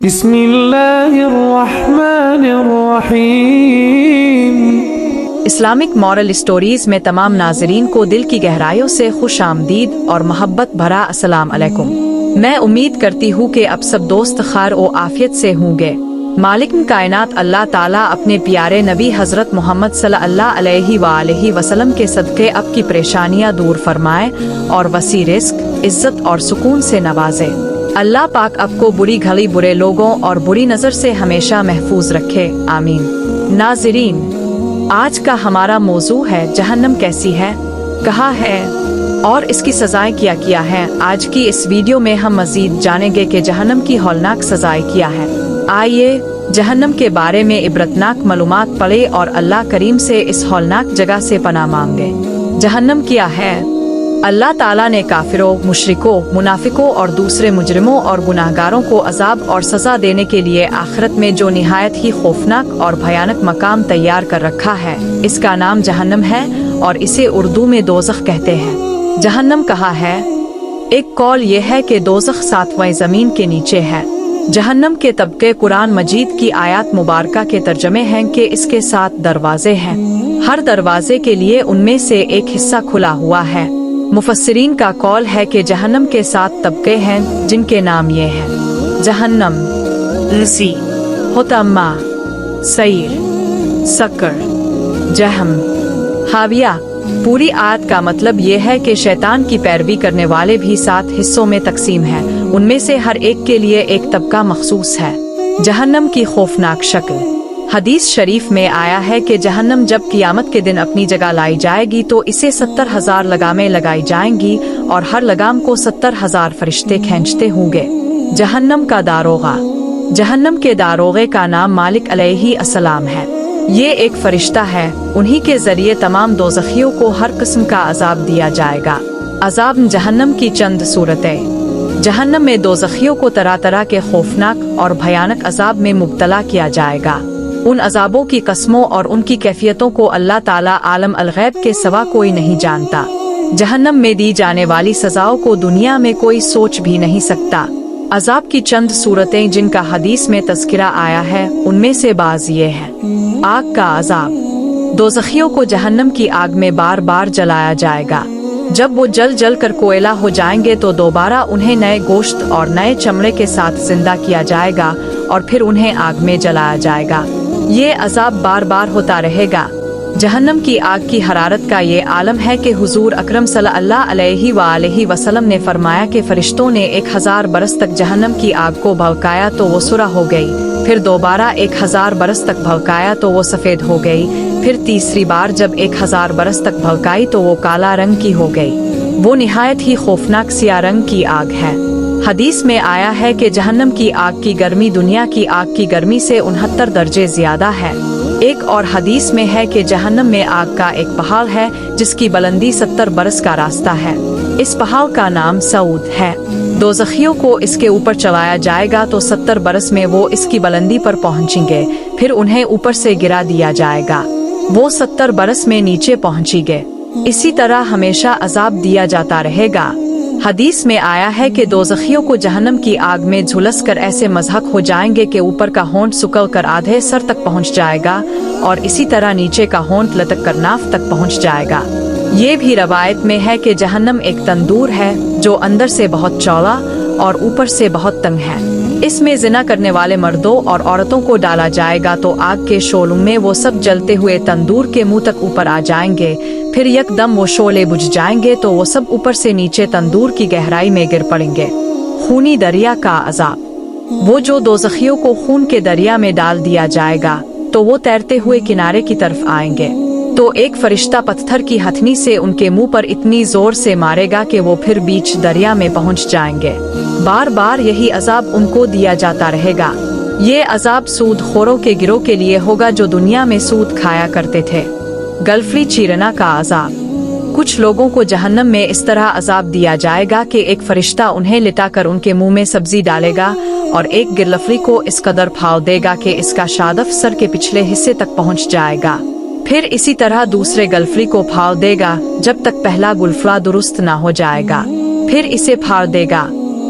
بسم اللہ الرحمن الرحیم۔ اسلامک مورل اسٹوریز میں تمام ناظرین کو دل کی گہرائیوں سے خوش آمدید اور محبت بھرا السلام علیکم۔ میں امید کرتی ہوں کہ اب سب دوست خیر و عافیت سے ہوں گے۔ مالک کائنات اللہ تعالیٰ اپنے پیارے نبی حضرت محمد صلی اللہ علیہ وآلہ وسلم کے صدقے اب کی پریشانیاں دور فرمائے اور وسیع رزق، عزت اور سکون سے نوازے۔ اللہ پاک آپ کو بری گھڑی برے لوگوں اور بری نظر سے ہمیشہ محفوظ رکھے، آمین۔ ناظرین، آج کا ہمارا موضوع ہے جہنم کیسی ہے، کہاں ہے اور اس کی سزائیں کیا ہے۔ آج کی اس ویڈیو میں ہم مزید جانیں گے کہ جہنم کی ہولناک سزائیں کیا ہے۔ آئیے جہنم کے بارے میں عبرتناک معلومات پڑھیں اور اللہ کریم سے اس ہولناک جگہ سے پناہ مانگے۔ جہنم کیا ہے؟ اللہ تعالیٰ نے کافروں، مشرکوں، منافقوں اور دوسرے مجرموں اور گناہگاروں کو عذاب اور سزا دینے کے لیے آخرت میں جو نہایت ہی خوفناک اور بھیانک مقام تیار کر رکھا ہے، اس کا نام جہنم ہے اور اسے اردو میں دوزخ کہتے ہیں۔ جہنم کہاں ہے؟ ایک قول یہ ہے کہ دوزخ 7ویں زمین کے نیچے ہے۔ جہنم کے طبقے قرآن مجید کی آیات مبارکہ کے ترجمے ہیں کہ اس کے 7 دروازے ہیں۔ ہر دروازے کے لیے ان میں سے ایک حصہ کھلا ہوا ہے۔ مفسرین کا قول ہے کہ جہنم کے 7 طبقے ہیں، جن کے نام یہ ہیں: جہنم، لسی، حطمہ، سعیر، سقر، جہم، حاویہ۔ پوری آیت کا مطلب یہ ہے کہ شیطان کی پیروی کرنے والے بھی 7 حصوں میں تقسیم ہیں، ان میں سے ہر ایک کے لیے ایک طبقہ مخصوص ہے۔ جہنم کی خوفناک شکل۔ حدیث شریف میں آیا ہے کہ جہنم جب قیامت کے دن اپنی جگہ لائی جائے گی تو اسے 70,000 لگامیں لگائی جائیں گی اور ہر لگام کو 70,000 فرشتے کھینچتے ہوں گے۔ جہنم کا داروغہ۔ جہنم کے داروغے کا نام مالک علیہ السلام ہے۔ یہ ایک فرشتہ ہے، انہی کے ذریعے تمام دوزخیوں کو ہر قسم کا عذاب دیا جائے گا۔ عذاب جہنم کی چند صورتیں۔ جہنم میں دوزخیوں کو طرح طرح کے خوفناک اور بھیانک عذاب میں مبتلا کیا جائے گا۔ ان عذابوں کی قسموں اور ان کی کیفیتوں کو اللہ تعالیٰ عالم الغیب کے سوا کوئی نہیں جانتا۔ جہنم میں دی جانے والی سزاؤں کو دنیا میں کوئی سوچ بھی نہیں سکتا۔ عذاب کی چند صورتیں جن کا حدیث میں تذکرہ آیا ہے، ان میں سے بعض یہ ہیں: آگ کا عذاب۔ دوزخیوں کو جہنم کی آگ میں بار بار جلایا جائے گا۔ جب وہ جل جل کر کوئلہ ہو جائیں گے تو دوبارہ انہیں نئے گوشت اور نئے چمڑے کے ساتھ زندہ کیا جائے گا اور پھر انہیں آگ میں جلایا جائے گا۔ یہ عذاب بار بار ہوتا رہے گا۔ جہنم کی آگ کی حرارت کا یہ عالم ہے کہ حضور اکرم صلی اللہ علیہ وآلہ وسلم نے فرمایا کہ فرشتوں نے 1000 برس تک جہنم کی آگ کو بھڑکایا تو وہ سرخ ہو گئی، پھر دوبارہ 1000 برس تک بھڑکایا تو وہ سفید ہو گئی، پھر تیسری بار جب 1000 برس تک بھڑکائی تو وہ کالا رنگ کی ہو گئی۔ وہ نہایت ہی خوفناک سیاہ رنگ کی آگ ہے۔ حدیث میں آیا ہے کہ جہنم کی آگ کی گرمی دنیا کی آگ کی گرمی سے 69 درجے زیادہ ہے۔ ایک اور حدیث میں ہے کہ جہنم میں آگ کا ایک پہاڑ ہے جس کی بلندی 70 برس کا راستہ ہے۔ اس پہاڑ کا نام سعود ہے۔ دوزخیوں کو اس کے اوپر چلایا جائے گا تو 70 برس میں وہ اس کی بلندی پر پہنچیں گے، پھر انہیں اوپر سے گرا دیا جائے گا، وہ 70 برس میں نیچے پہنچیں گے۔ اسی طرح ہمیشہ عذاب دیا جاتا رہے گا۔ حدیث میں آیا ہے کہ دوزخیوں کو جہنم کی آگ میں جھلس کر ایسے مضحک ہو جائیں گے کہ اوپر کا ہونٹ سکڑ کر آدھے سر تک پہنچ جائے گا اور اسی طرح نیچے کا ہونٹ لٹک کر ناف تک پہنچ جائے گا۔ یہ بھی روایت میں ہے کہ جہنم ایک تندور ہے جو اندر سے بہت چوڑا اور اوپر سے بہت تنگ ہے۔ اس میں زنا کرنے والے مردوں اور عورتوں کو ڈالا جائے گا تو آگ کے شعلوں میں وہ سب جلتے ہوئے تندور کے منہ تک اوپر آ جائیں گے، پھر یک دم وہ شعلے بجھ جائیں گے تو وہ سب اوپر سے نیچے تندور کی گہرائی میں گر پڑیں گے۔ خونی دریا کا عذاب۔ وہ جو دوزخیوں کو خون کے دریا میں ڈال دیا جائے گا تو وہ تیرتے ہوئے کنارے کی طرف آئیں گے تو ایک فرشتہ پتھر کی ہتھنی سے ان کے منہ پر اتنی زور سے مارے گا کہ وہ پھر بیچ دریا میں پہنچ جائیں گے۔ بار بار یہی عذاب ان کو دیا جاتا رہے گا۔ یہ عذاب سود خوروں کے گروہ کے لیے ہوگا جو دنیا میں سود کھایا کرتے تھے۔ گلفری چیرنا کا عذاب۔ کچھ لوگوں کو جہنم میں اس طرح عذاب دیا جائے گا کہ ایک فرشتہ انہیں لٹا کر ان کے منہ میں سبزی ڈالے گا اور ایک گلفری کو اس قدر پھاڑ دے گا کہ اس کا شادف سر کے پچھلے حصے تک پہنچ جائے گا، پھر اسی طرح دوسرے گلفری کو پھاڑ دے گا جب تک پہلا گلفرا درست نہ ہو جائے گا، پھر اسے پھاڑ دے گا،